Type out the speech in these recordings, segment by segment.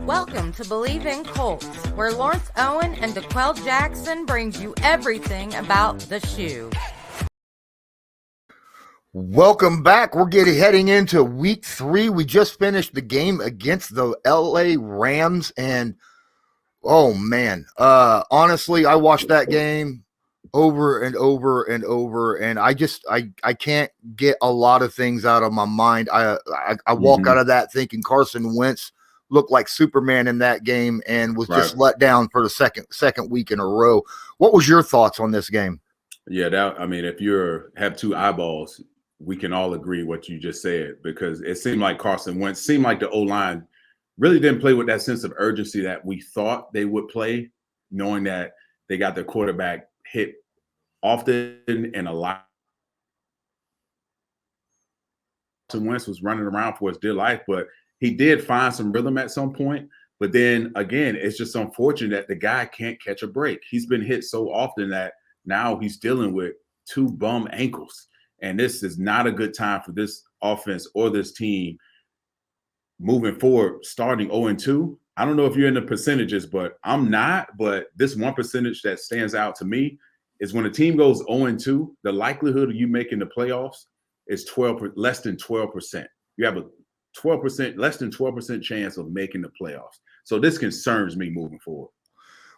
Welcome to Bleav in Colts, where Lawrence Owen and DeQuell Jackson brings you everything about the shoe. Welcome back. We're heading into week 3. We just finished the game against the LA Rams, and oh man, honestly, I watched that game over and over and over, and I can't get a lot of things out of my mind. I walk out of that thinking Carson Wentz looked like Superman in that game and was just let down for the second week in a row. What was your thoughts on this game? Yeah, if you have two eyeballs, we can all agree what you just said, because it seemed like Carson Wentz seemed like the O-line really didn't play with that sense of urgency that we thought they would play, knowing that they got their quarterback hit often and a lot. Carson Wentz was running around for his dear life, but he did find some rhythm at some point. But then again, it's just unfortunate that the guy can't catch a break. He's been hit so often that now he's dealing with 2 bum ankles. And this is not a good time for this offense or this team moving forward, starting 0-2. I don't know if you're in the percentages, but I'm not. But this one percentage that stands out to me is when a team goes 0-2, the likelihood of you making the playoffs is less than 12%. You have a less than 12% chance of making the playoffs. So this concerns me moving forward.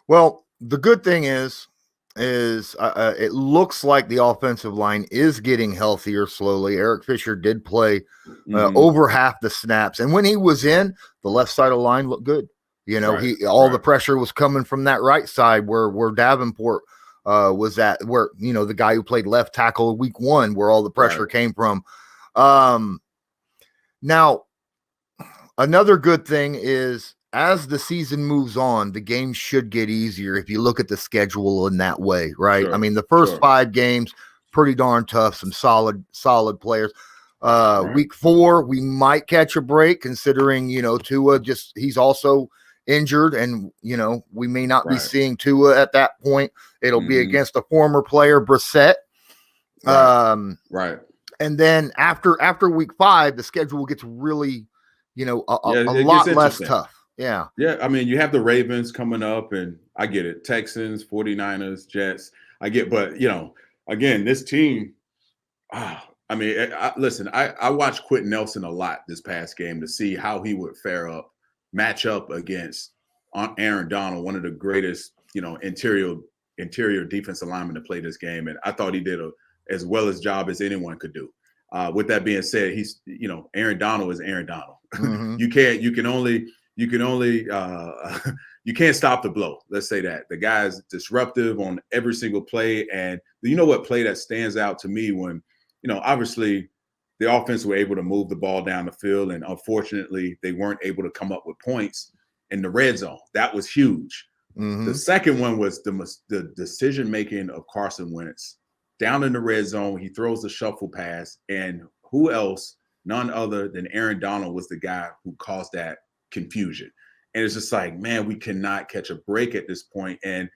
Well, the good thing is it looks like the offensive line is getting healthier slowly. Eric Fisher did play over half the snaps, and when he was in, the left side of the line looked good. You know, the pressure was coming from that right side where Davenport was at, where, you know, the guy who played left tackle week 1, where all the pressure came from. Now, another good thing is, as the season moves on, the game should get easier if you look at the schedule in that way, right? Sure, I mean, the first 5 games, pretty darn tough, some solid players. Week 4, we might catch a break, considering, you know, Tua he's also injured, and, you know, we may not be seeing Tua at that point. It'll be against a former player, Brissett. And then after week 5, the schedule gets really, you know, a lot less tough. Yeah. I mean, you have the Ravens coming up, and I get it. Texans, 49ers, Jets. I get, but, you know, again, this team, listen, I watched Quentin Nelson a lot this past game to see how he would match up against Aaron Donald, one of the greatest, you know, interior defensive linemen to play this game. And I thought he did as well as job as anyone could do. With that being said, he's, you know, Aaron Donald is Aaron Donald. You can't stop the blow. Let's say that. The guy's disruptive on every single play. And you know what play that stands out to me when, you know, obviously the offense were able to move the ball down the field, and unfortunately they weren't able to come up with points in the red zone. That was huge. The second one was the decision-making of Carson Wentz. Down in the red zone, he throws the shuffle pass, and who else? None other than Aaron Donald was the guy who caused that confusion. And it's just like, man, we cannot catch a break at this point. And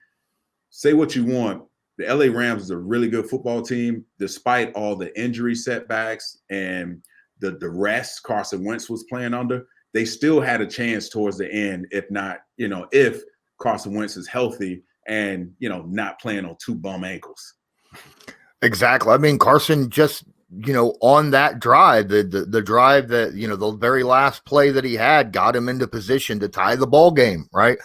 say what you want, the LA Rams is a really good football team, despite all the injury setbacks and the rest Carson Wentz was playing under. They still had a chance towards the end, if Carson Wentz is healthy and, you know, not playing on 2 bum ankles. Exactly. I mean, Carson just, you know, on that drive, the drive that, you know, the very last play that he had got him into position to tie the ball game, right?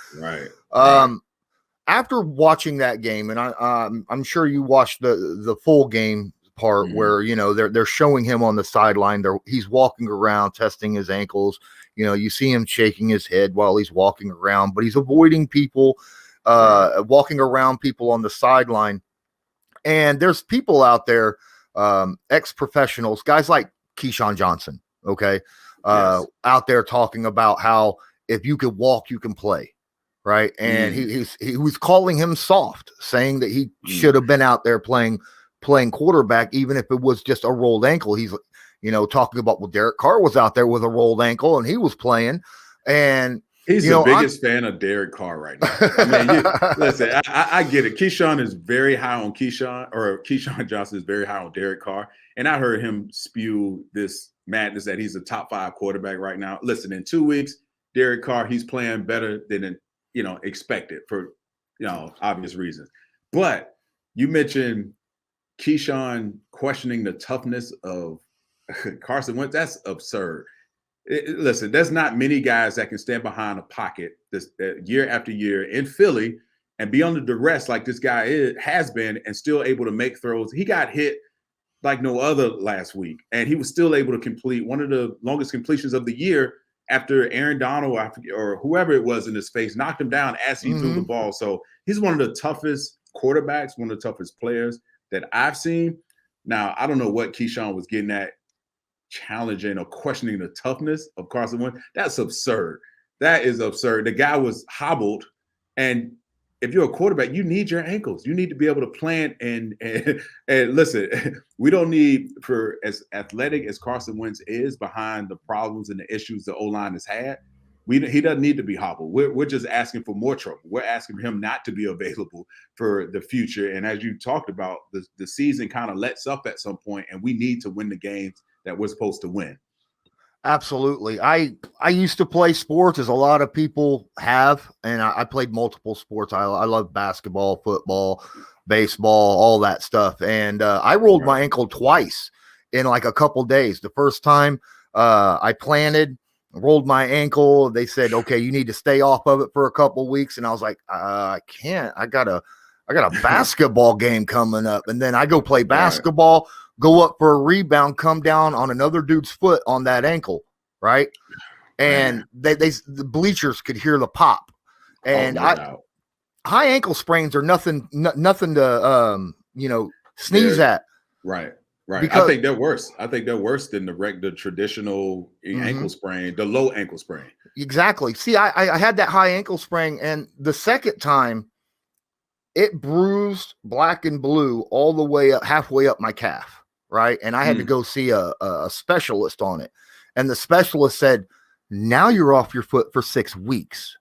After watching that game, and I'm sure you watched the full game part where, you know, they're showing him on the sideline. He's walking around testing his ankles. You know, you see him shaking his head while he's walking around, but he's avoiding people, walking around people on the sideline. And there's people out there, ex-professionals, guys like Keyshawn Johnson, out there talking about how if you could walk, you can play, right? And he was calling him soft, saying that he should have been out there playing quarterback, even if it was just a rolled ankle. He's, you know, talking about, well, Derek Carr was out there with a rolled ankle and he was playing. And he's the biggest fan of Derek Carr right now. I mean, listen, I get it. Keyshawn is very high on Keyshawn Johnson is very high on Derek Carr. And I heard him spew this madness that he's a top 5 quarterback right now. Listen, in 2 weeks, Derek Carr, he's playing better than expected for obvious reasons. But you mentioned Keyshawn questioning the toughness of Carson Wentz. That's absurd. Listen, there's not many guys that can stand behind a pocket this year after year in Philly and be under duress like this guy has been and still able to make throws. He got hit like no other last week, and he was still able to complete one of the longest completions of the year after Aaron Donald or whoever it was in his face knocked him down as he threw the ball. So he's one of the toughest quarterbacks, one of the toughest players that I've seen. Now, I don't know what Keyshawn was getting at, challenging or questioning the toughness of Carson Wentz. That's absurd. That is absurd. The guy was hobbled, and if you're a quarterback, you need your ankles. You need to be able to plant and listen, we don't need, for as athletic as Carson Wentz is behind the problems and the issues the O-line has had, he doesn't need to be hobbled. We're just asking for more trouble. We're asking for him not to be available for the future. And as you talked about, the season kind of lets up at some point, and we need to win the games that we're supposed to win. Absolutely. I used to play sports, as a lot of people have, and I played multiple sports. I love basketball, football, baseball, all that stuff. And I rolled my ankle twice in like a couple days. The first time I planted, rolled my ankle. They said, okay, you need to stay off of it for a couple weeks. And I was like, I can't. I got a basketball game coming up. And then I go play basketball, go up for a rebound, come down on another dude's foot on that ankle, right? And the bleachers could hear the pop. And high ankle sprains are nothing to sneeze at. Right. Because, I think they're worse. I think they're worse than the traditional ankle sprain, the low ankle sprain. Exactly. See, I had that high ankle sprain, and the second time it bruised black and blue all the way up, halfway up my calf. Right. And I had to go see a specialist on it. And the specialist said, now you're off your foot for 6 weeks.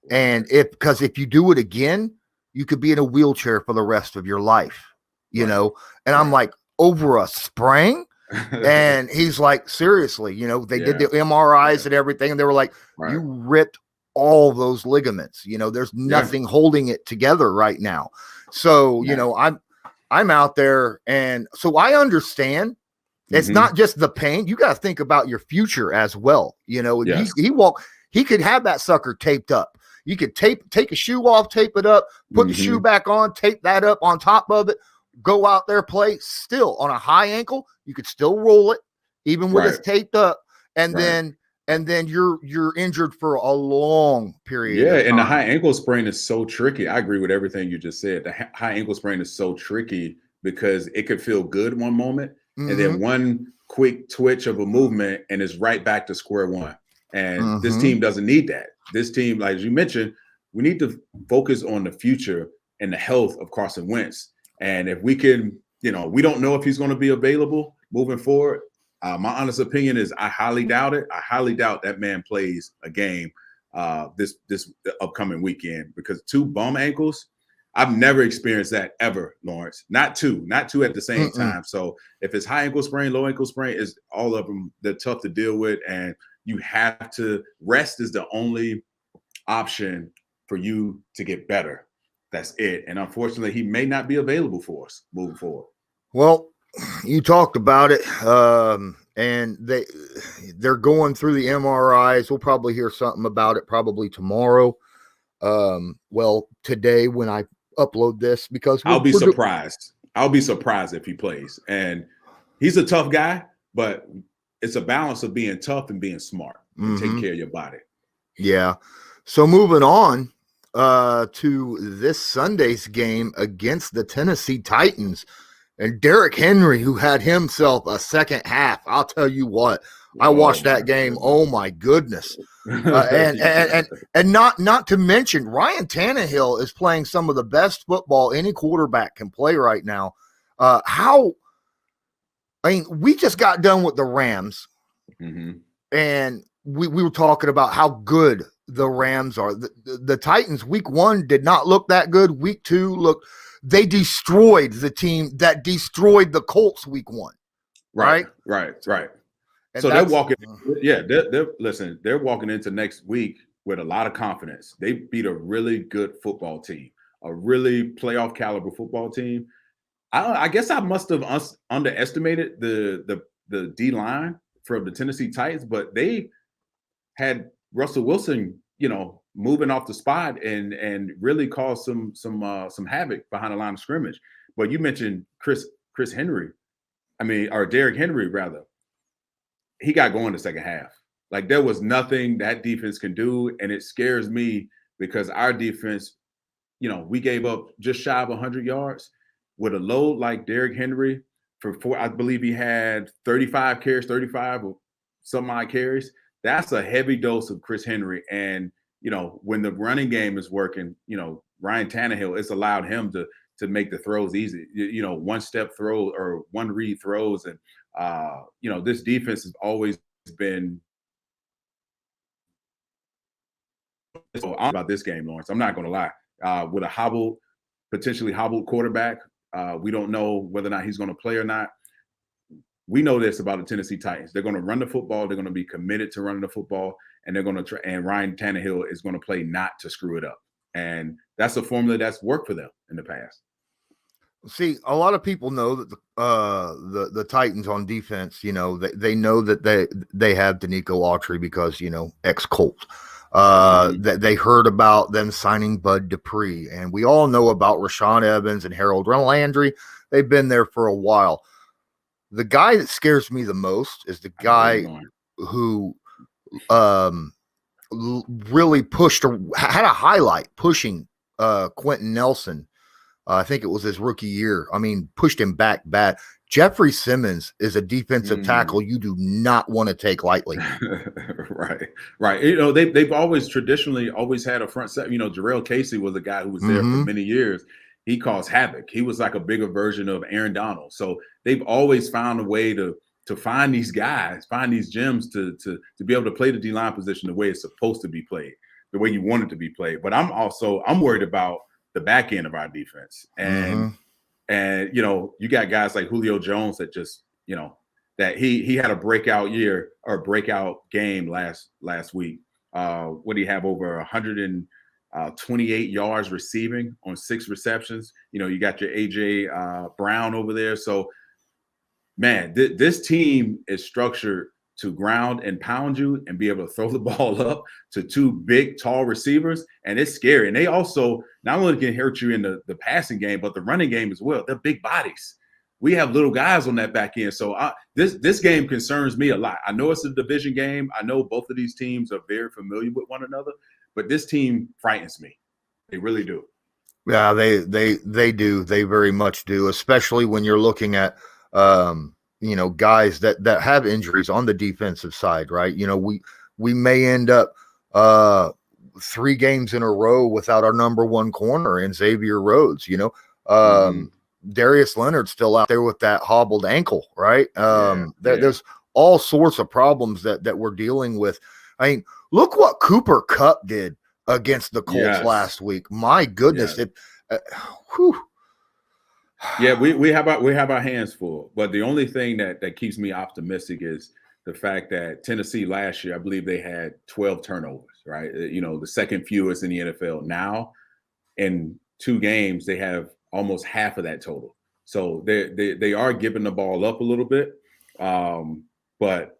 And because if you do it again, you could be in a wheelchair for the rest of your life, you know? And I'm like, over a sprain? And he's like, seriously, they did the MRIs and everything. And they were like, you ripped all those ligaments, there's nothing holding it together right now. So, I'm out there, and so I understand it's not just the pain. You got to think about your future as well. He could have that sucker taped up. You could take a shoe off, tape it up, put the shoe back on, tape that up on top of it, go out there, play. Still on a high ankle, you could still roll it, even with it taped up, and then you're injured for a long period. Yeah, and the high ankle sprain is so tricky. I agree with everything you just said. The high ankle sprain is so tricky because it could feel good one moment, and then one quick twitch of a movement, and it's right back to square one. And this team doesn't need that. This team, like you mentioned, we need to focus on the future and the health of Carson Wentz. And if we can, we don't know if he's going to be available moving forward. My honest opinion is I highly doubt it. I highly doubt that man plays a game this upcoming weekend, because 2 bum ankles, I've never experienced that ever, Lawrence. Not two at the same time. So if it's high ankle sprain, low ankle sprain, is all of them, they're tough to deal with. And you have to rest is the only option for you to get better. That's it. And unfortunately, he may not be available for us moving forward. Well, you talked about it, and they're going through the MRIs. We'll probably hear something about it probably tomorrow. Well, today when I upload this, because I'll be surprised. I'll be surprised if he plays. And he's a tough guy, but it's a balance of being tough and being smart and taking care of your body. Yeah. So moving on to this Sunday's game against the Tennessee Titans. And Derrick Henry, who had himself a second half, I'll tell you what, I watched that game. Oh my goodness! And not to mention, Ryan Tannehill is playing some of the best football any quarterback can play right now. We just got done with the Rams, and we were talking about how good the Rams are. The Titans, week 1 did not look that good. Week 2 they destroyed the team that destroyed the Colts week 1. Right. And So they're walking, they're walking into next week with a lot of confidence. They beat a really good football team, a really playoff caliber football team. I guess I must have underestimated the D line from the Tennessee Titans, but they had Russell Wilson, moving off the spot and really caused some havoc behind the line of scrimmage. But you mentioned Chris Henry, or Derrick Henry rather. He got going the second half. Like there was nothing that defense can do, and it scares me because our defense, we gave up just shy of 100 yards with a load like Derrick Henry for four. I Bleav he had 35 carries, 35 or some odd carries. That's a heavy dose of Chris Henry, and when the running game is working, Ryan Tannehill, it's allowed him to make the throws easy. One step throw or one read throws, and this defense has always been. So I'm about this game, Lawrence. I'm not going to lie. With a potentially hobbled quarterback, we don't know whether or not he's going to play or not. We know this about the Tennessee Titans. They're going to run the football. They're going to be committed to running the football, and they're going to try. And Ryan Tannehill is going to play not to screw it up, and that's a formula that's worked for them in the past. See, a lot of people know that the Titans on defense, they know that they have Danico Autry because ex-Colt. That they heard about them signing Bud Dupree, and we all know about Rashaan Evans and Harold Landry. They've been there for a while. The guy that scares me the most is the guy who really had a highlight pushing Quentin Nelson. I think it was his rookie year. Pushed him back bad. Jeffrey Simmons is a defensive tackle you do not want to take lightly. Right. They've always traditionally had a front set. Jarrell Casey was a guy who was there for many years. He caused havoc. He was like a bigger version of Aaron Donald. So they've always found a way to find these guys, find these gems to be able to play the D-line position the way it's supposed to be played, the way you want it to be played. But I'm worried about the back end of our defense. And you got guys like Julio Jones that just, that he had a breakout year or breakout game last week. What do you have, over 128 yards receiving on 6 receptions? You got your AJ Brown over there. So, man, this team is structured to ground and pound you and be able to throw the ball up to 2 big, tall receivers. And it's scary. And they also not only can hurt you in the passing game, but the running game as well. They're big bodies. We have little guys on that back end. So this game concerns me a lot. I know it's a division game. I know both of these teams are very familiar with one another, but this team frightens me. They really do. Yeah, they do. They very much do, especially when you're looking at guys that have injuries on the defensive side, right? We may end up 3 games in a row without our number 1 corner in Xavier Rhodes. Darius Leonard's still out there with that hobbled ankle, right? There's all sorts of problems that we're dealing with. Look what Cooper Kupp did against the Colts last week. My goodness, we have our hands full. But the only thing that keeps me optimistic is the fact that Tennessee last year, I Bleav they had 12 turnovers, right? The second fewest in the NFL. Now, in 2 games, they have almost half of that total. So they are giving the ball up a little bit. But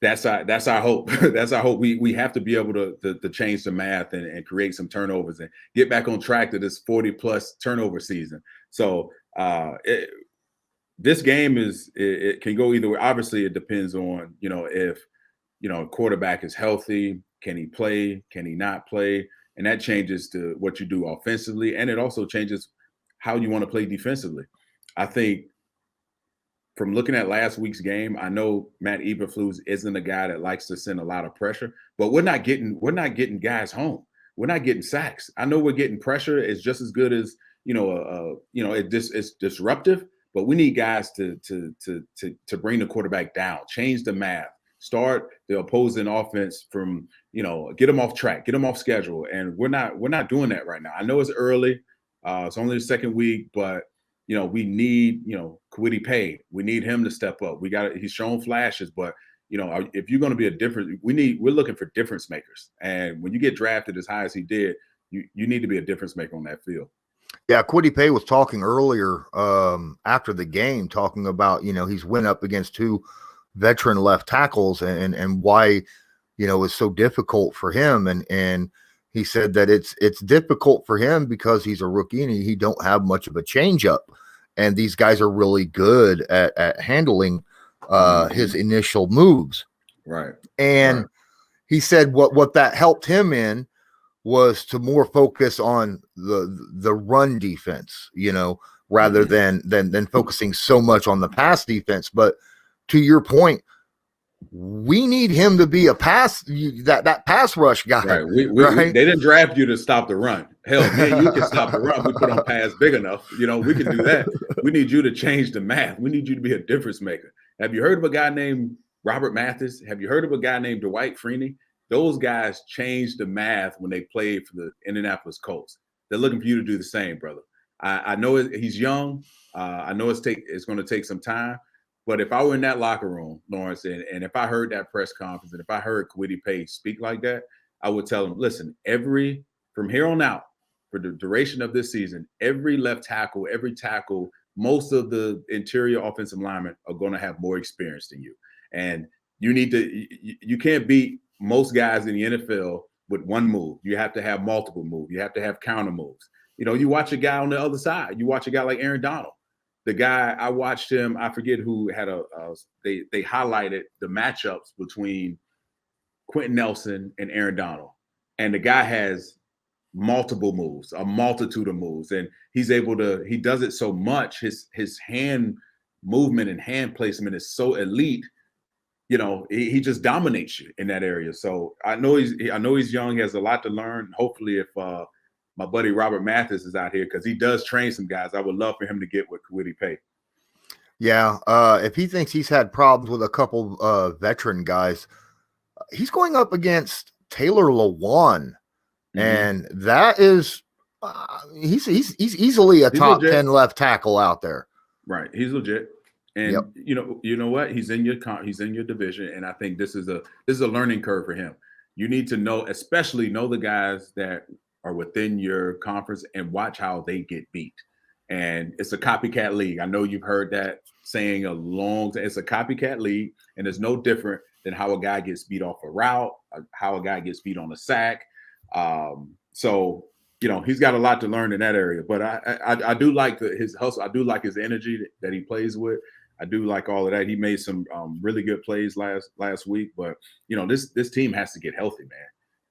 that's our hope. That's our hope. We have to be able to change the math and create some turnovers and get back on track to this 40+ turnover season. So this game it can go either way. Obviously, it depends on if a quarterback is healthy. Can he play? Can he not play? And that changes to what you do offensively, and it also changes how you want to play defensively. I think from looking at last week's game, I know Matt Eberflus isn't a guy that likes to send a lot of pressure, but we're not getting guys home. We're not getting sacks. I know we're getting pressure. It's just as good as it's disruptive, but we need guys to bring the quarterback down, change the math, start the opposing offense from get them off track, get them off schedule, and we're not doing that right now. I know it's early. It's only the second week, but we need, Kwity Paye. We need him to step up. He's shown flashes, but if you're going to be we're looking for difference makers. And when you get drafted as high as he did, you need to be a difference maker on that field. Yeah, Kwity Paye was talking earlier after the game, talking about, he's went up against 2 veteran left tackles and why, it's so difficult for him. And he said that it's difficult for him because he's a rookie and he don't have much of a changeup. And these guys are really good at handling his initial moves. Right. And he said what that helped him in was to more focus on the run defense, rather than focusing so much on the pass defense. But to your point, we need him to be a that pass rush guy. Right. They didn't draft you to stop the run. Hell, man, you can stop the run. We put on pass big enough. We can do that. We need you to change the math. We need you to be a difference maker. Have you heard of a guy named Robert Mathis? Have you heard of a guy named Dwight Freeney? Those guys changed the math when they played for the Indianapolis Colts. They're looking for you to do the same, brother. I know he's young. I know it's going to take some time. But if I were in that locker room, Lawrence, and if I heard that press conference, and if I heard Kwity Paye speak like that, I would tell him, listen, from here on out, for the duration of this season, every left tackle, every tackle, most of the interior offensive linemen are going to have more experience than you. And you can't beat most guys in the NFL with one move. You have to have multiple moves. You have to have counter moves. You watch a guy on the other side. You watch a guy like Aaron Donald. The guy, I watched him, I forget who had they highlighted the matchups between Quentin Nelson and Aaron Donald. And the guy has multiple moves, a multitude of moves. And he does it so much. His hand movement and hand placement is so elite. He just dominates you in that area. So I know he's young. He has a lot to learn. Hopefully, if my buddy Robert Mathis is out here, because he does train some guys, I would love for him to get with Kwity Paye. Yeah, if he thinks he's had problems with a couple veteran guys, he's going up against Taylor Lewan, and that is he's easily a top 10 left tackle out there. Right, he's legit. And you know what? He's in your division, and I think this is a learning curve for him. You need to especially know the guys that are within your conference and watch how they get beat. And it's a copycat league. I know you've heard that saying a long time. It's a copycat league, and it's no different than how a guy gets beat off a route, how a guy gets beat on a sack. So he's got a lot to learn in that area. But I do like his hustle. I do like his energy that he plays with. I do like all of that. He made some really good plays last week. But this team has to get healthy, man.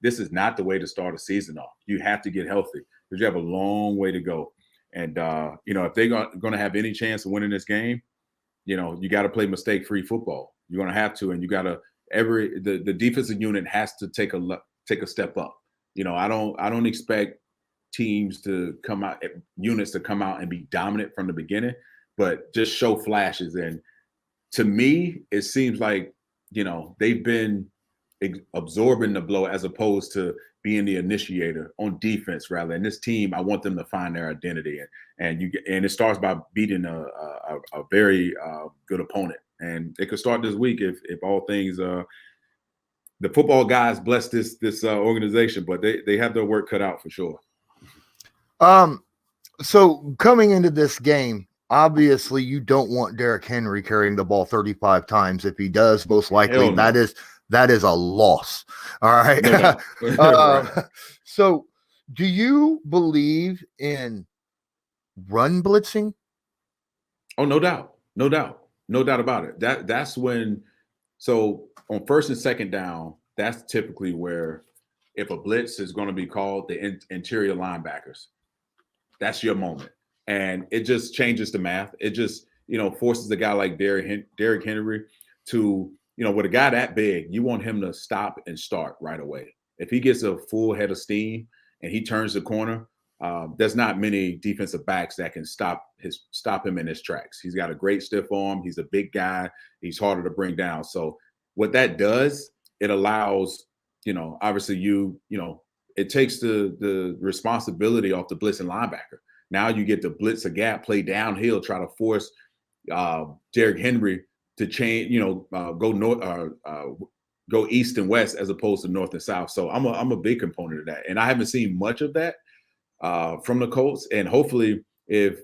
This is not the way to start a season off. You have to get healthy because you have a long way to go. And if they're going to have any chance of winning this game, you got to play mistake-free football. You're going to have to, and you got to the defensive unit has to take a step up. I don't expect teams to come out, units to come out and be dominant from the beginning, but just show flashes. And to me, it seems like they've been absorbing the blow as opposed to being the initiator on defense rather. And this team, I want them to find their identity, and it starts by beating a very good opponent. And it could start this week if all things the football guys bless this organization, but they have their work cut out for sure. So coming into this game, obviously you don't want Derrick Henry carrying the ball 35 times. If he does, most likely that is a loss. All right. No. So do you believe in run blitzing? Oh, no doubt about it. That's when, so on first and second down, that's typically where, if a blitz is going to be called, the interior linebackers, that's your moment. And it just changes the math. It just, forces a guy like Derrick Henry to, with a guy that big, you want him to stop and start right away. If he gets a full head of steam and he turns the corner, there's not many defensive backs that can stop him in his tracks. He's got a great stiff arm. He's a big guy. He's harder to bring down. So what that does, it allows, obviously it takes the responsibility off the blitzing linebacker. Now you get to blitz a gap, play downhill, try to force Derrick Henry to change, go north, go east and west as opposed to north and south. So I'm a big component of that, and I haven't seen much of that from the Colts. And hopefully, if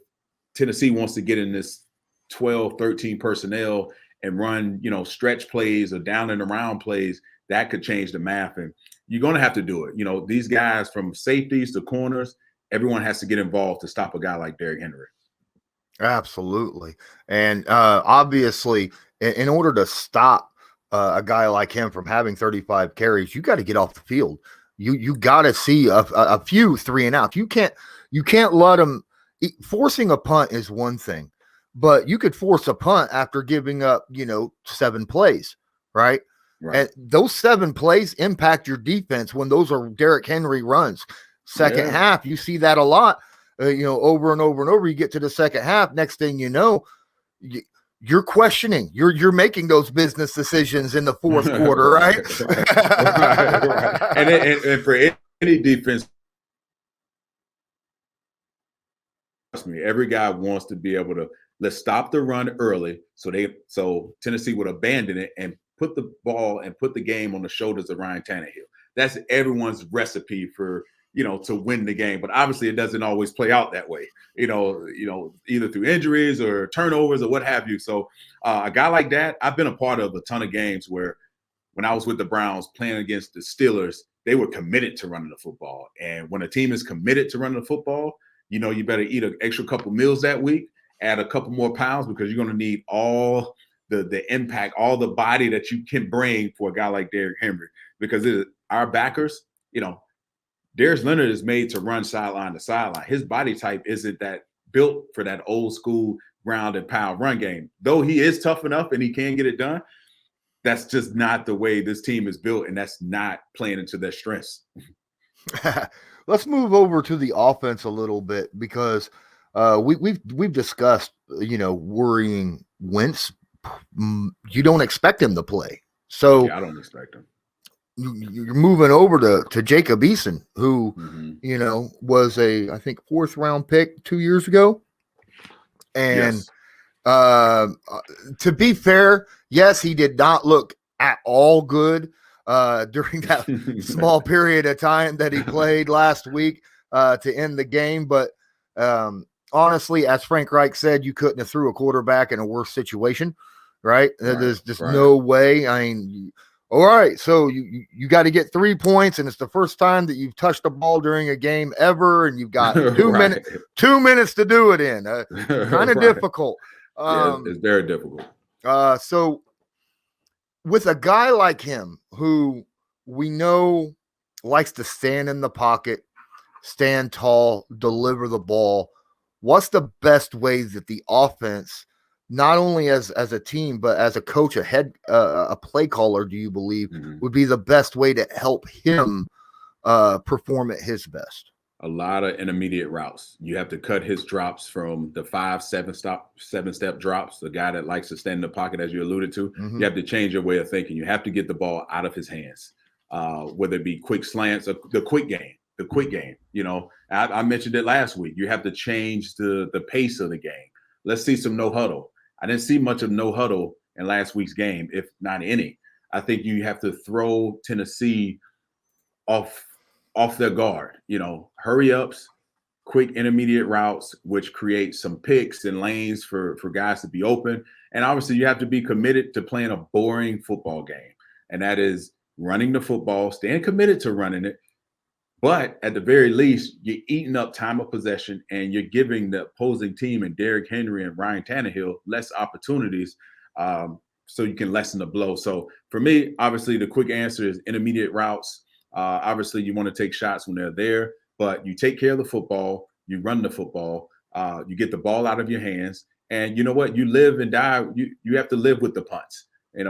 Tennessee wants to get in this 12, 13 personnel and run, stretch plays or down and around plays, that could change the math. And you're going to have to do it. These guys from safeties to corners, everyone has to get involved to stop a guy like Derrick Henry. Absolutely. And obviously, in order to stop a guy like him from having 35 carries, you got to get off the field. You got to see a few 3 and outs. You can't let him. Forcing a punt is one thing, but you could force a punt after giving up, 7 plays, right? And those 7 plays impact your defense when those are Derrick Henry runs. Second half, you see that a lot, over and over and over. You get to the second half, next thing you know, you're questioning. You're making those business decisions in the fourth quarter, right? Right. And for any defense, trust me, every guy wants to be able to let's stop the run early, so Tennessee would abandon it and put the ball and put the game on the shoulders of Ryan Tannehill. That's everyone's recipe for to win the game. But obviously, it doesn't always play out that way. Either through injuries or turnovers or what have you. So a guy like that, I've been a part of a ton of games where when I was with the Browns playing against the Steelers, they were committed to running the football. And when a team is committed to running the football, you better eat an extra couple meals that week, add a couple more pounds, because you're going to need all the impact, all the body that you can bring for a guy like Derrick Henry. Because our backers, Darius Leonard is made to run sideline to sideline. His body type isn't that built for that old school ground and pound run game. Though he is tough enough and he can get it done, that's just not the way this team is built, and that's not playing into their strengths. Let's move over to the offense a little bit, because we've discussed, worrying Wentz. You don't expect him to play. So I don't expect him. You're moving over to Jacob Eason, who, was I think 4th round pick 2 years ago. And to be fair, yes, he did not look at all good during that small period of time that he played last week to end the game. But honestly, as Frank Reich said, you couldn't have threw a quarterback in a worse situation, right? There's just no way. I mean, all right, so you got to get 3 points, and it's the first time that you've touched the ball during a game ever, and you've got 2 minutes 2 minutes to do it in. Kind of difficult. It's very difficult. So with a guy like him, who we know likes to stand in the pocket, stand tall, deliver the ball, what's the best way that the offense, not only as a team, but as a coach, a play caller, do you believe would be the best way to help him perform at his best? A lot of intermediate routes. You have to cut his drops from the 7-step drops, the guy that likes to stand in the pocket, as you alluded to. You have to change your way of thinking. You have to get the ball out of his hands, whether it be quick slants or the quick game. I mentioned it last week. You have to change the pace of the game. Let's see some no huddle. I didn't see much of no huddle in last week's game, if not any. I think you have to throw Tennessee off their guard, hurry ups, quick intermediate routes, which create some picks and lanes for guys to be open. And obviously you have to be committed to playing a boring football game. And that is running the football, staying committed to running it. But at the very least, you're eating up time of possession, and you're giving the opposing team and Derrick Henry and Ryan Tannehill less opportunities, so you can lessen the blow. So for me, obviously the quick answer is intermediate routes. Obviously you want to take shots when they're there, but you take care of the football, you run the football, you get the ball out of your hands, and you know what? You live and die. You have to live with the punts, and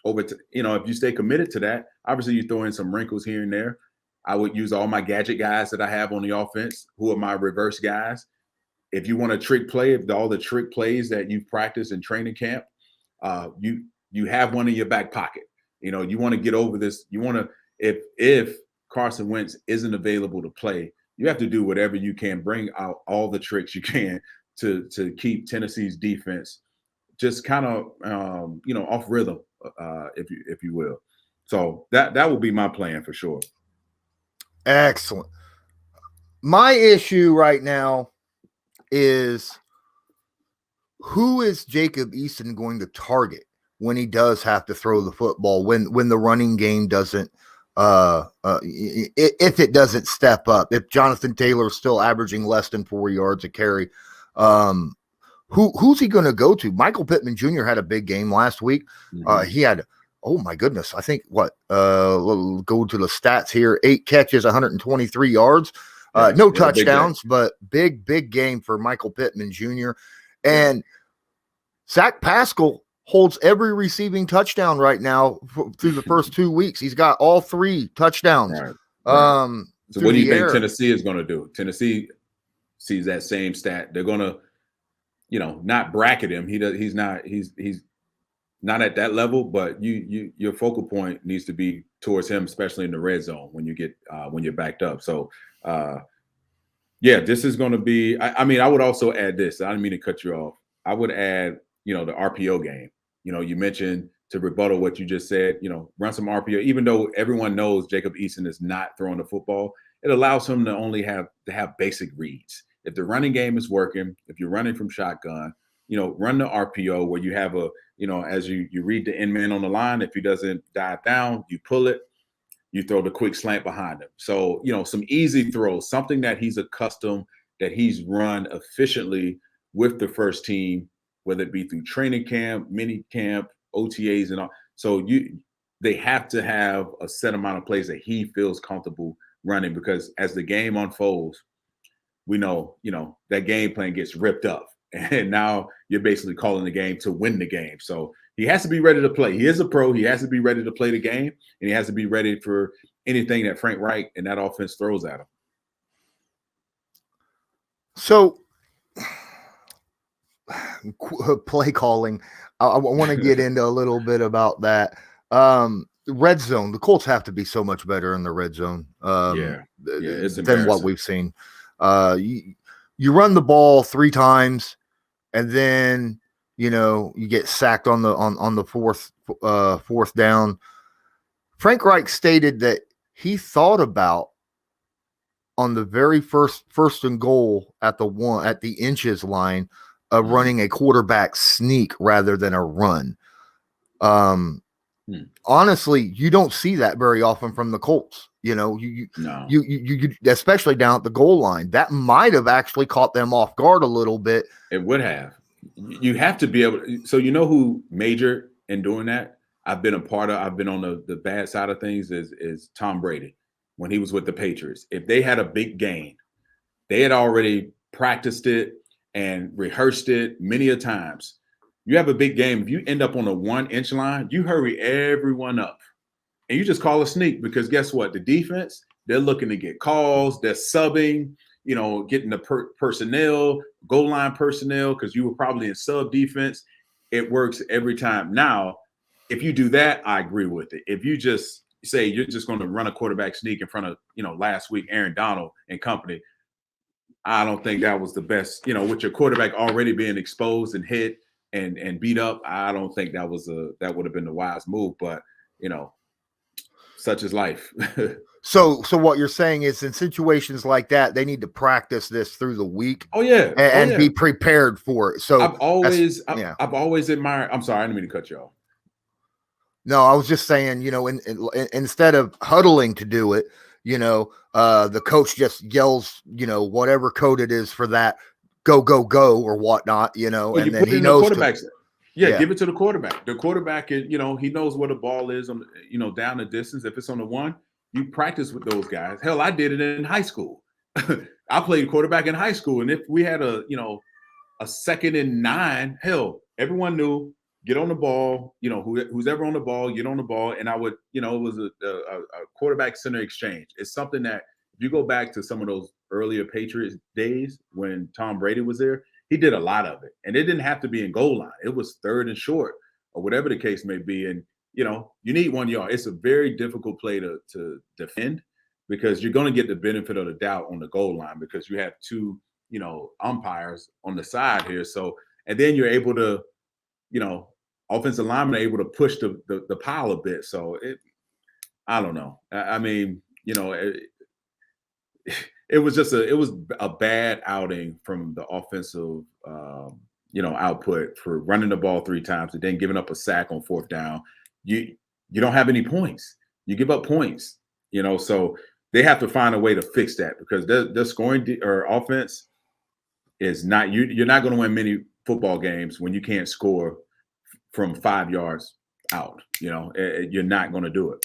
over to, if you stay committed to that, obviously you throw in some wrinkles here and there. I would use all my gadget guys that I have on the offense, who are my reverse guys. If you want a trick play, if all the trick plays that you've practiced in training camp, you have one in your back pocket. You want to get over this. You want to, if Carson Wentz isn't available to play, You have to do whatever you can, bring out all the tricks you can to keep Tennessee's defense just kind of off rhythm, if you will. So that will be my plan for sure. Excellent. My issue right now is, who is Jacob Eason going to target when he does have to throw the football, when the running game doesn't if it doesn't step up, if Jonathan Taylor's still averaging less than 4 yards a carry, who's he going to go to? Michael Pittman Jr. had a big game last week. He had, oh my goodness, I think we'll go to the stats here: 8 catches, 123 yards, no touchdowns, but big game for Michael Pittman Jr. And Zach Pascal holds every receiving touchdown right now through the first 2 weeks. He's got all 3 touchdowns. Right. So what do you think Tennessee is going to do? Tennessee sees that same stat. They're going to, not bracket him. He's not at that level, but your focal point needs to be towards him, especially in the red zone when you're backed up. So this is going to be, I would also add this. I didn't mean to cut you off. I would add, the RPO game. You mentioned, to rebuttal what you just said, run some RPO. Even though everyone knows Jacob Eason is not throwing the football, it allows him to only have basic reads. If the running game is working, if you're running from shotgun, run the RPO where you have as you read the end man on the line. If he doesn't dive down, you pull it, you throw the quick slant behind him. So, some easy throws, something that he's accustomed, that he's run efficiently with the first team, whether it be through training camp, mini camp, OTAs, and all. So they have to have a set amount of plays that he feels comfortable running, because as the game unfolds, we know, that game plan gets ripped up. And now you're basically calling the game to win the game. So he has to be ready to play. He is a pro. He has to be ready to play the game, and he has to be ready for anything that Frank Reich and that offense throws at him. So play calling, I want to get into a little bit about that. Red zone, the Colts have to be so much better in the red zone it's than what we've seen. You run the ball 3 times, and then you get sacked on the fourth down. Frank Reich stated that he thought about, on the very first and goal at the inches line, running a quarterback sneak rather than a run. Honestly, you don't see that very often from the Colts. You especially down at the goal line. That might have actually caught them off guard a little bit. It would have. You have to be able to. So who majored in doing that? I've been on the bad side of things is Tom Brady when he was with the Patriots. If they had a big game, they had already practiced it and rehearsed it many a times. You have a big game. If you end up on a 1-inch line, you hurry everyone up and you just call a sneak, because guess what? The defense, they're looking to get calls. They're subbing, getting the personnel, goal line personnel, because you were probably in sub defense. It works every time. Now, if you do that, I agree with it. If you just say you're just going to run a quarterback sneak in front of, last week, Aaron Donald and company, I don't think that was the best, with your quarterback already being exposed and hit and beat up. I don't think that would have been the wise move, but such is life. So what you're saying is, in situations like that, they need to practice this through the week. Oh yeah. And be prepared for it. So I've always admired. I'm sorry, I didn't mean to cut you off. No, I was just saying, instead of huddling to do it, the coach just yells, whatever code it is for that, go, or whatnot, and then he knows. Give it to the quarterback. The quarterback is, he knows where the ball is on, down the distance. If it's on the 1, you practice with those guys. Hell, I did it in high school. I played quarterback in high school, and if we had a 2nd and 9, hell, everyone knew. Get on the ball, who's ever on the ball, get on the ball. And I would, it was a quarterback center exchange. It's something that, if you go back to some of those earlier Patriots days when Tom Brady was there, he did a lot of it. And it didn't have to be in goal line. It was 3rd and short, or whatever the case may be. And, you need 1 yard. It's a very difficult play to defend. because you're going to get the benefit of the doubt on the goal line because you have two, umpires on the side here. So, and then you're able to, offensive linemen are able to push the pile a bit. So I don't know. I mean, it was a bad outing from the offensive, output for running the ball 3 times and then giving up a sack on 4th down. You don't have any points. You give up points, so they have to find a way to fix that because their scoring or offense is not you're not going to win many football games when you can't score from 5 yards out. You're not going to do it.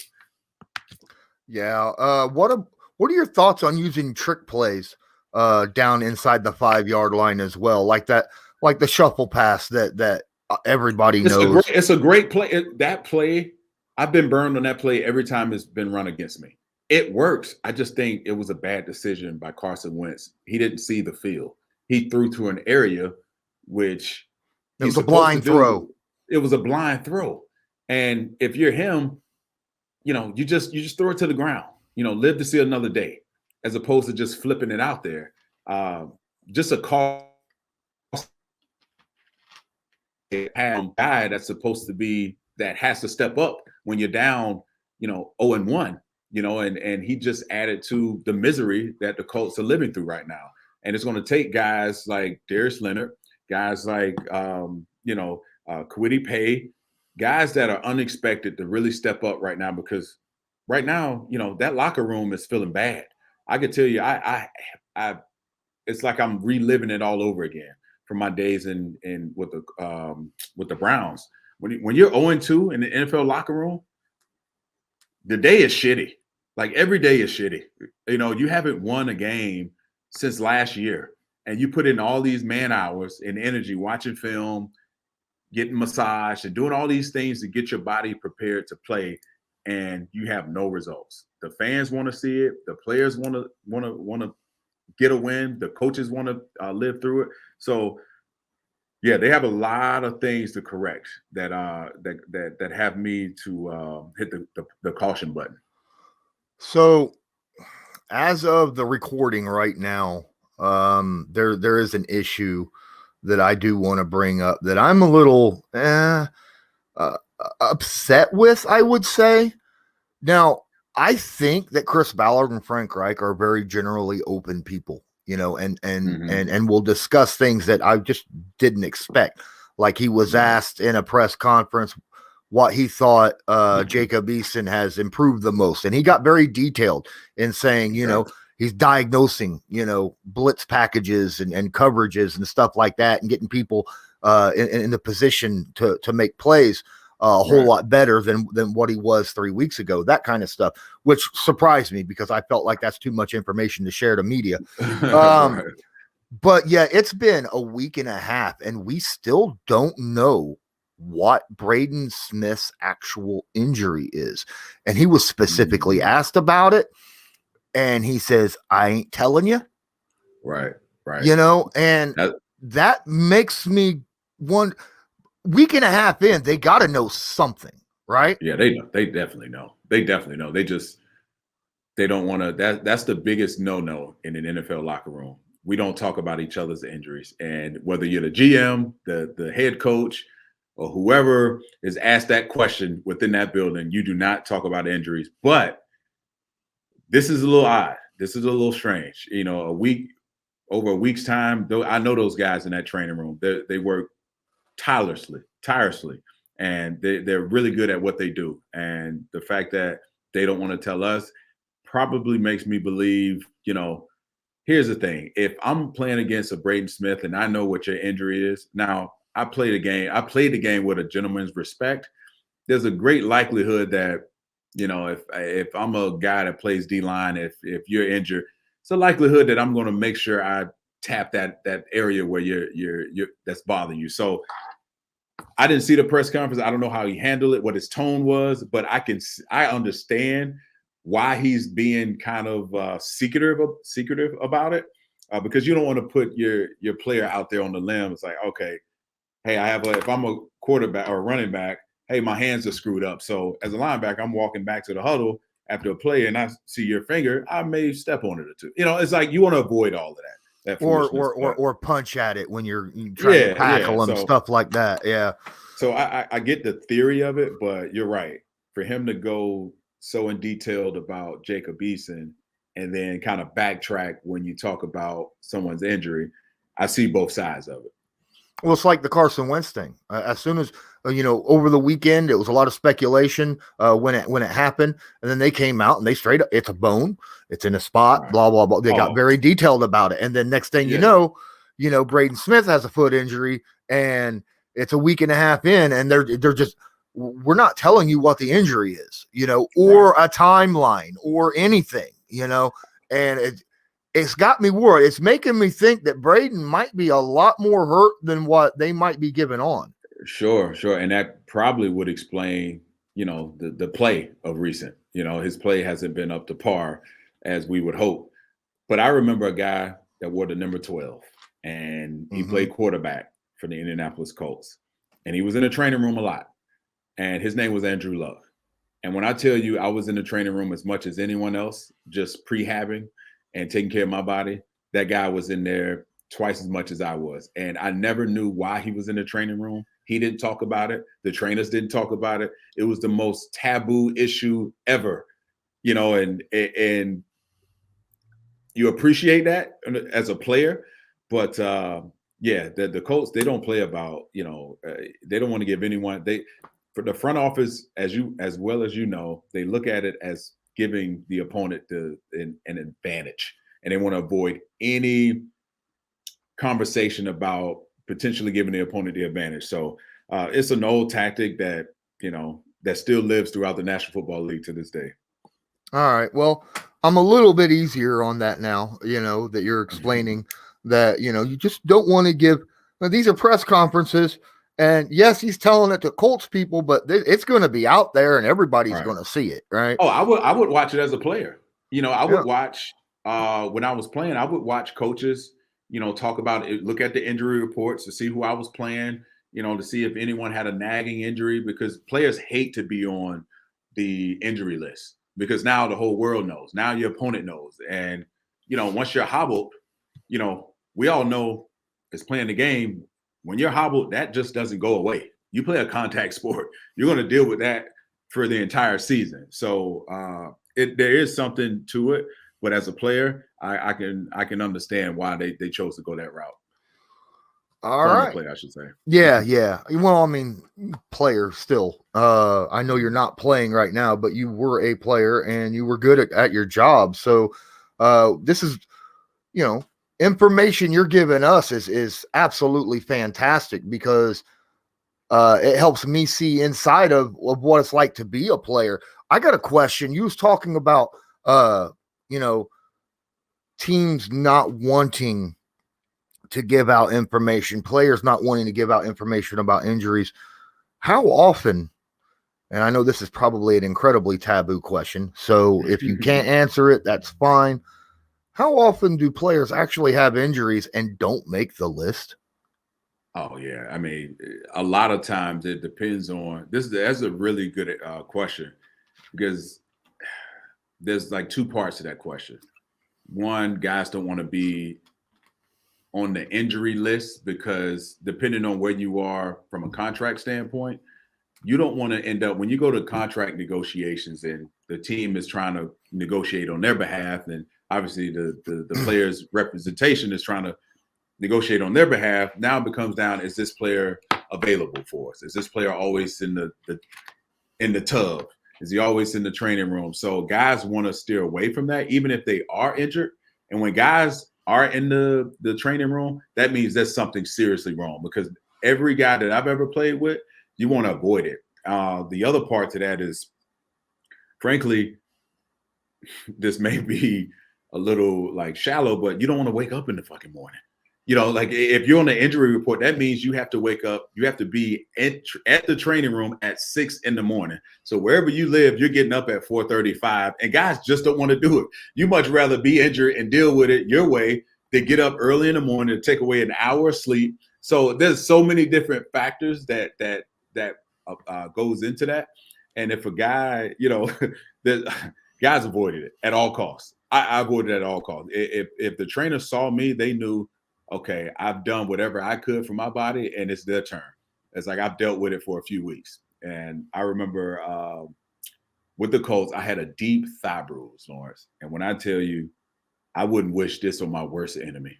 Yeah. What are your thoughts on using trick plays down inside the 5-yard line as well, like the shuffle pass that everybody knows? It's a great play. That play, I've been burned on that play every time it's been run against me. It works. I just think it was a bad decision by Carson Wentz. He didn't see the field. He threw to an area which it was a blind throw. It was a blind throw. And if you're him, you just throw it to the ground. Live to see another day, as opposed to just flipping it out there. Just a call guy that's supposed to be that has to step up when you're down, 0-1, and he just added to the misery that the Colts are living through right now. And it's going to take guys like Darius Leonard, guys like Kwity Paye, guys that are unexpected to really step up right now, because right now, that locker room is feeling bad. I could tell you, I it's like I'm reliving it all over again from my days in with the Browns. When you're 0-2 in the NFL locker room, the day is shitty. Like every day is shitty. You haven't won a game since last year, and you put in all these man hours and energy watching film, getting massage, and doing all these things to get your body prepared to play, and you have no results. The fans want to see it. The players want to get a win. The coaches want to live through it. So, yeah, they have a lot of things to correct that have me to hit the caution button. So, as of the recording right now, there is an issue that I do want to bring up that I'm a little upset with, I would say. Now, I think that Chris Ballard and Frank Reich are very generally open people, and will discuss things that I just didn't expect. Like he was asked in a press conference what he thought Jacob Eason has improved the most. And he got very detailed in saying, he's diagnosing, blitz packages and coverages and stuff like that, and getting people in the position to make plays a whole lot better than what he was 3 weeks ago, that kind of stuff, which surprised me because I felt like that's too much information to share to media. But yeah, it's been a week and a half and we still don't know what Braden Smith's actual injury is. And he was specifically asked about it. And he says, I ain't telling you. Right. And that makes me wonder. Week and a half in, they got to know something, right? Yeah, they know. They definitely know. They don't want to. That's the biggest no-no in an NFL locker room. We don't talk about each other's injuries. And whether you're the GM, the head coach, or whoever is asked that question within that building, you do not talk about injuries. But this is a little odd. This is a little strange. Over a week's time, though, I know those guys in that training room. They work tirelessly, and they're really good at what they do. And the fact that they don't want to tell us probably makes me believe, here's the thing. If I'm playing against a Braden Smith and I know what your injury is, now I played the game with a gentleman's respect. There's a great likelihood that, if I'm a guy that plays D-line, if you're injured, it's a likelihood that I'm going to make sure I tap that area where you're that's bothering you. So I didn't see the press conference. I don't know how he handled it, what his tone was, but I understand why he's being kind of secretive about it, because you don't want to put your player out there on the limb. It's like, okay, hey, if I'm a quarterback or running back, hey, my hands are screwed up. So as a linebacker, I'm walking back to the huddle after a play and I see your finger, I may step on it or two. It's like you want to avoid all of that or punch at it when you're trying to tackle them, stuff like that. Yeah. So I get the theory of it, but you're right. For him to go so in detailed about Jacob Eason and then kind of backtrack when you talk about someone's injury, I see both sides of it. Well, it's like the Carson Wentz thing. As soon as over the weekend, it was a lot of speculation when it happened, and then they came out and they straight up, it's a bone, it's in a spot, right. Blah blah blah. They got very detailed about it, and then next thing you know, Braden Smith has a foot injury, and it's a week and a half in, and they're just, we're not telling you what the injury is, or a timeline or anything, and it's got me worried. It's making me think that Braden might be a lot more hurt than what they might be giving on. Sure. And that probably would explain, the play of recent. His play hasn't been up to par as we would hope. But I remember a guy that wore the number 12, and he played quarterback for the Indianapolis Colts. And he was in the training room a lot. And his name was Andrew Luck. And when I tell you I was in the training room as much as anyone else, just prehabbing and taking care of my body, that guy was in there twice as much as I was. And I never knew why he was in the training room. He didn't talk about it. The trainers didn't talk about it. It was the most taboo issue ever, and you appreciate that as a player. But the Colts, they don't play about, they don't want to give anyone, for the front office, as well as they look at it as giving the opponent an advantage, and they want to avoid any conversation about potentially giving the opponent the advantage. So it's an old tactic that that still lives throughout the National Football League to this day. All right, well, I'm a little bit easier on that now, that you're explaining that you just don't want to give. These are press conferences. And yes, he's telling it to Colts people, but it's going to be out there and everybody's going to see it, right? Oh, I would watch it as a player. I would watch when I was playing, I would watch coaches, talk about it, look at the injury reports to see who I was playing, to see if anyone had a nagging injury, because players hate to be on the injury list because now the whole world knows. Now your opponent knows. And, once you're hobbled, we all know it's playing the game. When you're hobbled, that just doesn't go away. You play a contact sport, you're going to deal with that for the entire season. So there is something to it, but as a player, I can understand why they chose to go that route. All right, player, I should say. Yeah. Well, I mean, player still. I know you're not playing right now, but you were a player and you were good at your job. So this is, information you're giving us is absolutely fantastic because it helps me see inside of what it's like to be a player. I got a question. You was talking about teams not wanting to give out information, players not wanting to give out information about injuries. How often, and I know this is probably an incredibly taboo question, so if you can't answer it, that's fine. How often do players actually have injuries and don't make the list? Oh, yeah. I mean, a lot of times it depends on this. That's a really good question because there's like two parts to that question. One, guys don't want to be on the injury list because depending on where you are from a contract standpoint, you don't want to end up when you go to contract negotiations and the team is trying to negotiate on their behalf, and obviously the player's representation is trying to negotiate on their behalf. Now it becomes down, is this player available for us? Is this player always in the tub? Is he always in the training room? So guys want to steer away from that, even if they are injured. And when guys are in the training room, that means there's something seriously wrong because every guy that I've ever played with, you want to avoid it. The other part to that is, frankly, this may be a little like shallow, but you don't want to wake up in the fucking morning. Like if you're on the injury report, that means you have to wake up, you have to be at the training room at 6 a.m. So wherever you live, you're getting up at 4:35, and guys just don't want to do it. You much rather be injured and deal with it your way than get up early in the morning to take away an hour of sleep. So there's so many different factors that goes into that. And if a guy, Guys avoided it at all costs. I avoided it at all costs. If the trainer saw me, they knew, okay, I've done whatever I could for my body, and it's their turn. It's like I've dealt with it for a few weeks. And I remember with the Colts, I had a deep thigh bruise, Lawrence. And when I tell you, I wouldn't wish this on my worst enemy.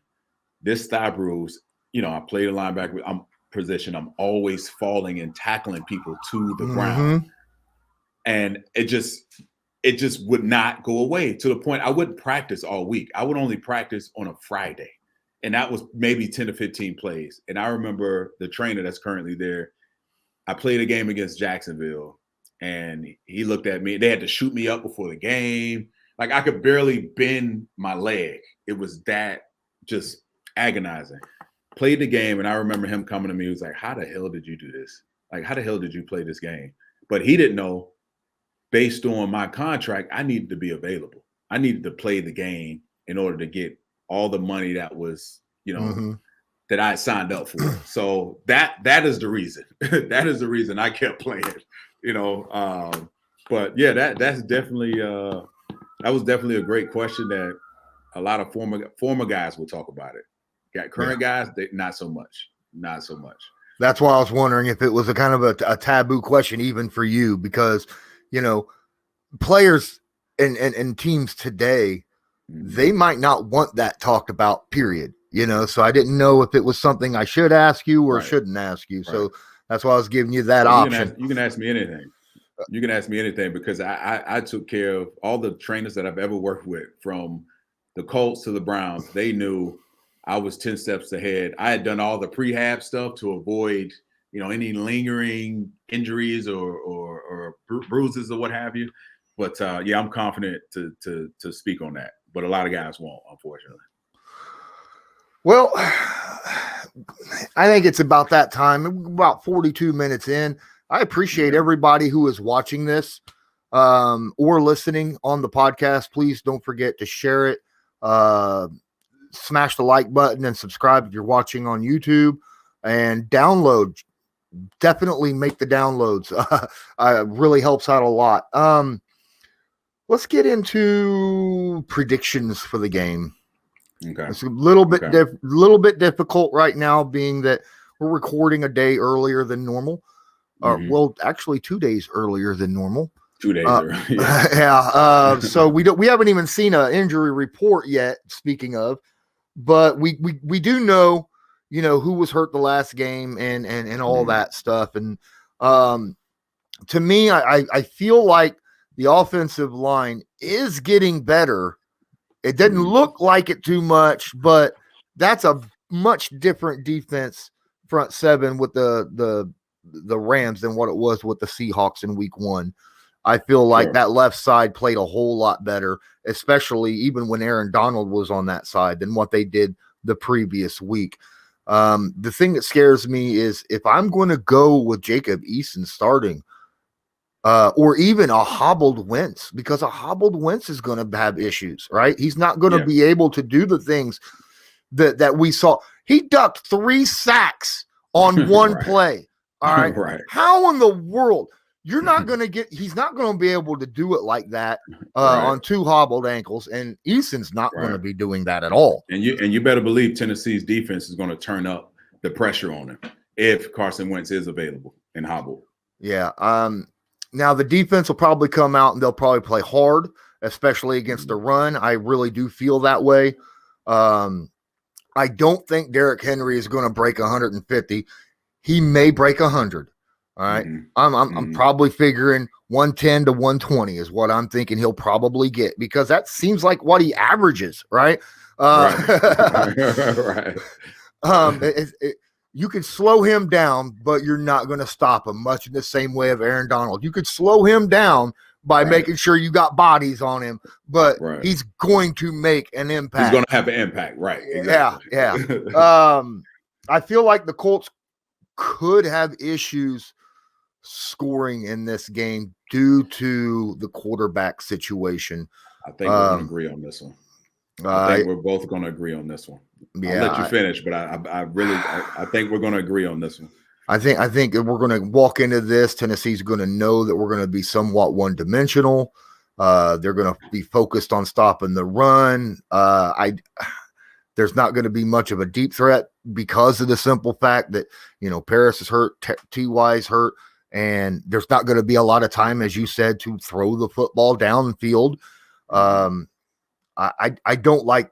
This thigh bruise, I played a linebacker. I'm position. I'm always falling and tackling people to the ground. And it just would not go away, to the point I wouldn't practice all week. I would only practice on a Friday. And that was maybe 10 to 15 plays. And I remember the trainer that's currently there, I played a game against Jacksonville, and he looked at me. They had to shoot me up before the game. Like, I could barely bend my leg. It was that just agonizing. Played the game, and I remember him coming to me. He was like, how the hell did you do this? Like, how the hell did you play this game? But he didn't know, based on my contract, I needed to be available. I needed to play the game in order to get all the money that was, that I signed up for. So that is the reason. That is the reason I kept playing, But yeah, that's definitely that was definitely a great question that a lot of former guys will talk about it. Got current guys, not so much. Not so much. That's why I was wondering if it was a kind of a taboo question even for you, because players and teams today, they might not want that talked about, period. So I didn't know if it was something I should ask you or shouldn't ask you. Right. So that's why I was giving you that option. You can ask me anything. You can ask me anything, because I took care of all the trainers that I've ever worked with, from the Colts to the Browns. They knew I was 10 steps ahead. I had done all the prehab stuff to avoid, any lingering injuries or bruises or what have you. But I'm confident to speak on that. But a lot of guys won't, unfortunately. Well, I think it's about that time, about 42 minutes in. I appreciate everybody who is watching this or listening on the podcast. Please don't forget to share it. Smash the like button and subscribe if you're watching on YouTube, and download. Definitely make the downloads. Really helps out a lot. Let's get into predictions for the game. Okay. It's a little bit little bit difficult right now, being that we're recording a day earlier than normal. Well, actually 2 days earlier than normal. 2 days earlier. So we haven't even seen an injury report yet, speaking of, but we do know, who was hurt the last game and all that stuff. And to me, I feel like the offensive line is getting better. It doesn't look like it too much, but that's a much different defense front seven with the Rams than what it was with the Seahawks in week 1. I feel like that left side played a whole lot better, especially even when Aaron Donald was on that side, than what they did the previous week. The thing that scares me is if I'm going to go with Jacob Eason starting, or even a hobbled Wentz, because a hobbled Wentz is going to have issues, right? He's not going to be able to do the things that we saw. He ducked 3 sacks on one play. All right. Right. How in the world you're not going to he's not going to be able to do it like that on 2 hobbled ankles, and Eason's not going to be doing that at all. And you better believe Tennessee's defense is going to turn up the pressure on him if Carson Wentz is available and hobbled. Yeah. Now the defense will probably come out and they'll probably play hard, especially against the run. I really do feel that way. I don't think Derrick Henry is going to break 150. He may break 100. All right. I'm probably figuring 110 to 120 is what I'm thinking he'll probably get, because that seems like what he averages, right? Right. You could slow him down, but you're not going to stop him, much in the same way of Aaron Donald. You could slow him down by making sure you got bodies on him, but he's going to make an impact. He's going to have an impact, right? Exactly. Yeah. I feel like the Colts could have issues scoring in this game due to the quarterback situation. I think we're going to agree on this one. I think we're both going to agree on this one. Yeah, I'll let you finish, but I think we're going to agree on this one. I think if we're going to walk into this, Tennessee's going to know that we're going to be somewhat one-dimensional. They're going to be focused on stopping the run. There's not going to be much of a deep threat because of the simple fact that, Paris is hurt, T.Y.'s hurt, and there's not going to be a lot of time, as you said, to throw the football downfield. I don't like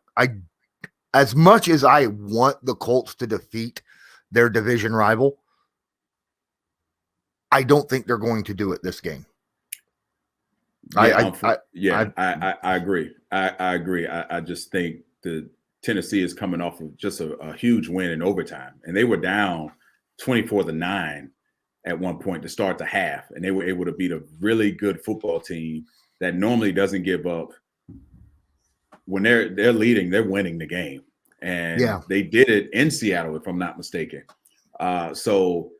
as much as I want the Colts to defeat their division rival. I don't think they're going to do it this game. I agree. I agree. I just think the Tennessee is coming off of just a huge win in overtime, and they were down 24-9 at one point to start the half, and they were able to beat a really good football team that normally doesn't give up. When they're leading, they're winning the game, and they did it in Seattle, if I'm not mistaken. So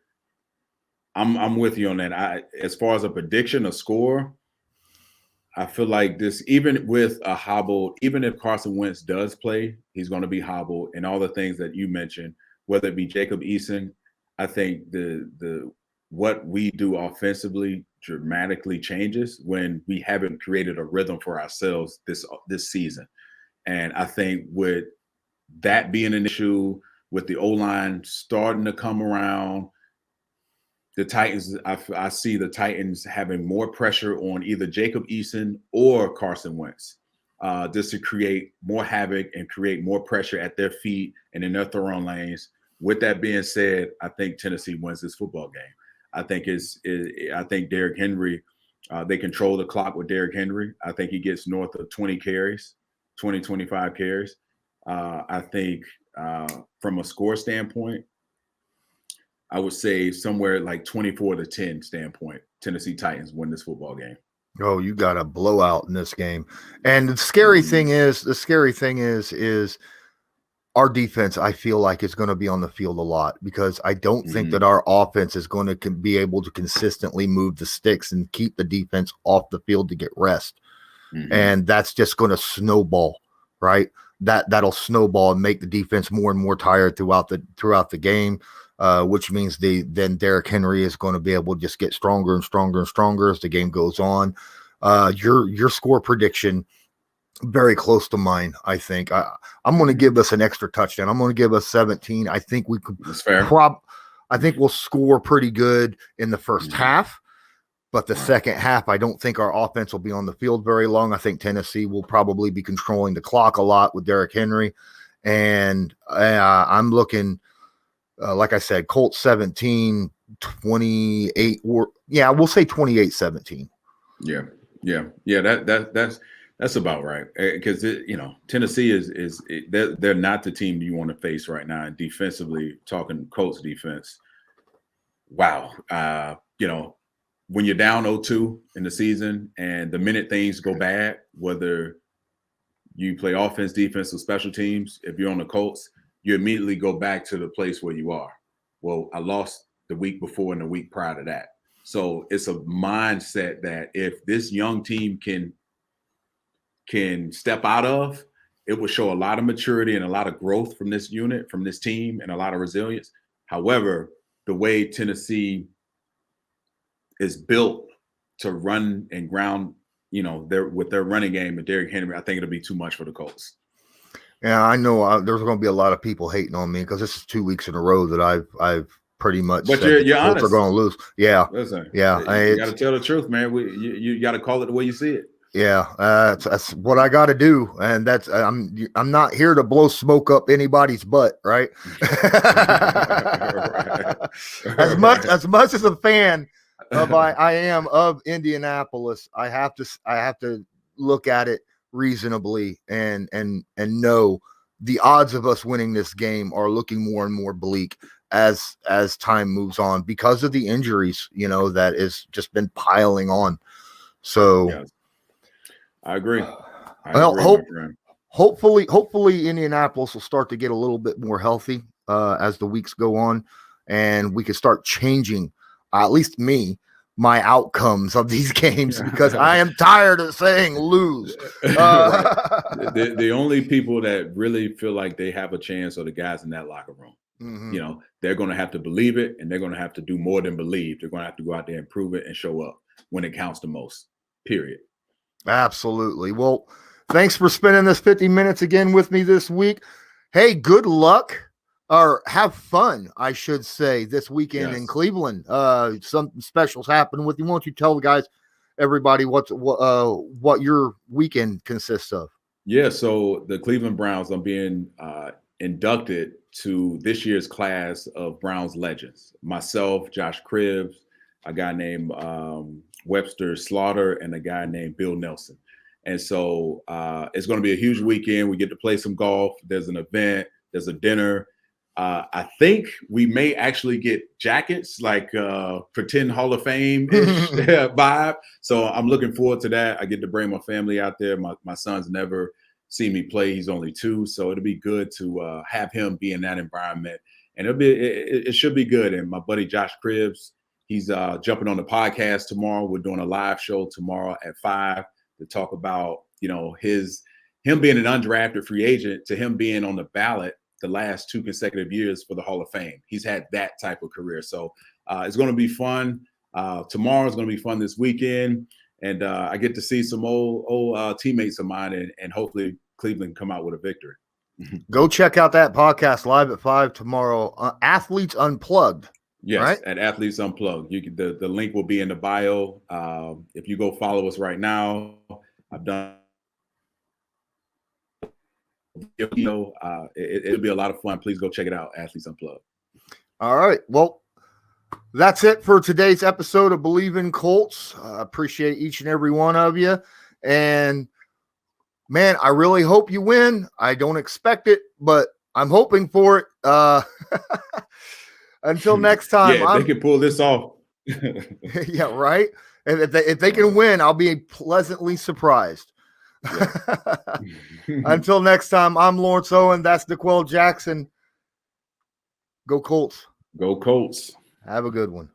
I'm with you on that. As far as a prediction, a score, I feel like this, even with a hobble, even if Carson Wentz does play, he's going to be hobbled, and all the things that you mentioned, whether it be Jacob Eason. I think the what we do offensively dramatically changes when we haven't created a rhythm for ourselves this season. And I think with that being an issue, with the O-line starting to come around, the Titans, I see the Titans having more pressure on either Jacob Eason or Carson Wentz, just to create more havoc and create more pressure at their feet and in their throwing lanes. With that being said, I think Tennessee wins this football game. I think Derrick Henry, they control the clock with Derrick Henry. I think he gets north of 20 carries, 20, 25 carries. I think from a score standpoint, I would say somewhere like 24-10 standpoint, Tennessee Titans win this football game. Oh, you got a blowout in this game. And the scary thing is our defense, I feel like, is going to be on the field a lot, because I don't think that our offense is going to be able to consistently move the sticks and keep the defense off the field to get rest. And that's just going to snowball, right? That'll snowball and make the defense more and more tired throughout the game, which means then Derrick Henry is going to be able to just get stronger and stronger and stronger as the game goes on. Your score prediction, very close to mine. I think I'm going to give us an extra touchdown. I'm going to give us 17. I think we could. That's fair. I think we'll score pretty good in the first half, but the second half, I don't think our offense will be on the field very long. I think Tennessee will probably be controlling the clock a lot with Derrick Henry, and I'm looking, like I said, Colts 17, 28, or we'll say 28-17. That's about right, because Tennessee they're not the team you want to face right now. And defensively, talking Colts defense, wow, when you're down 0-2 in the season, and the minute things go bad, whether you play offense, defense, or special teams, if you're on the Colts, you immediately go back to the place where you are. Well, I lost the week before and the week prior to that, so it's a mindset that if this young team can step out of, it will show a lot of maturity and a lot of growth from this unit, from this team, and a lot of resilience. However, the way Tennessee is built to run and ground, with their running game and Derrick Henry, I think it'll be too much for the Colts. Yeah, I know there's going to be a lot of people hating on me because this is 2 weeks in a row that I've pretty much. But said you're the Colts honest. are going to lose. Yeah, listen, yeah. You got to tell the truth, man. You got to call it the way you see it. Yeah, that's what I got to do, and that's I'm not here to blow smoke up anybody's butt, right? As much as a fan of I am of Indianapolis, I have to look at it reasonably and know the odds of us winning this game are looking more and more bleak as time moves on because of the injuries, that has just been piling on. So. Yeah. I agree. Hopefully Indianapolis will start to get a little bit more healthy as the weeks go on, and we can start changing, at least me, my outcomes of these games, because I am tired of saying lose. The only people that really feel like they have a chance are the guys in that locker room. Mm-hmm. They're going to have to believe it, and they're going to have to do more than believe. They're going to have to go out there and prove it and show up when it counts the most, period. Absolutely. Well, thanks for spending this 50 minutes again with me this week. Hey, good luck, or have fun, I should say, this weekend in Cleveland. Some specials happen with you. Why don't you tell the guys, everybody, what your weekend consists of? Yeah, so the Cleveland Browns, I'm being inducted to this year's class of Browns legends. Myself, Josh Cribbs, a guy named Webster Slaughter, and a guy named Bill Nelson. And so it's going to be a huge weekend. We get to play some golf. There's an event. There's a dinner. I think we may actually get jackets, like pretend Hall of Fame-ish vibe. So I'm looking forward to that. I get to bring my family out there. My son's never seen me play. He's only 2. So it'll be good to have him be in that environment. And it should be good. And my buddy Josh Cribbs, he's jumping on the podcast tomorrow. We're doing a live show tomorrow at 5 to talk about, him being an undrafted free agent to him being on the ballot the last 2 consecutive years for the Hall of Fame. He's had that type of career. So it's going to be fun. Tomorrow is going to be fun this weekend. And I get to see some old teammates of mine, and hopefully Cleveland come out with a victory. Go check out that podcast live at 5 tomorrow. Athletes Unplugged. Yes, right? At Athletes Unplugged. The link will be in the bio. If you go follow us right now, I've done it'll be a lot of fun. Please go check it out, Athletes Unplugged. All right. Well, that's it for today's episode of Bleav in Colts. Appreciate each and every one of you. And, man, I really hope you win. I don't expect it, but I'm hoping for it. Until next time. Yeah, they can pull this off. Yeah, right? And if they can win, I'll be pleasantly surprised. Until next time, I'm Lawrence Owen. That's DeQuell Jackson. Go Colts. Go Colts. Have a good one.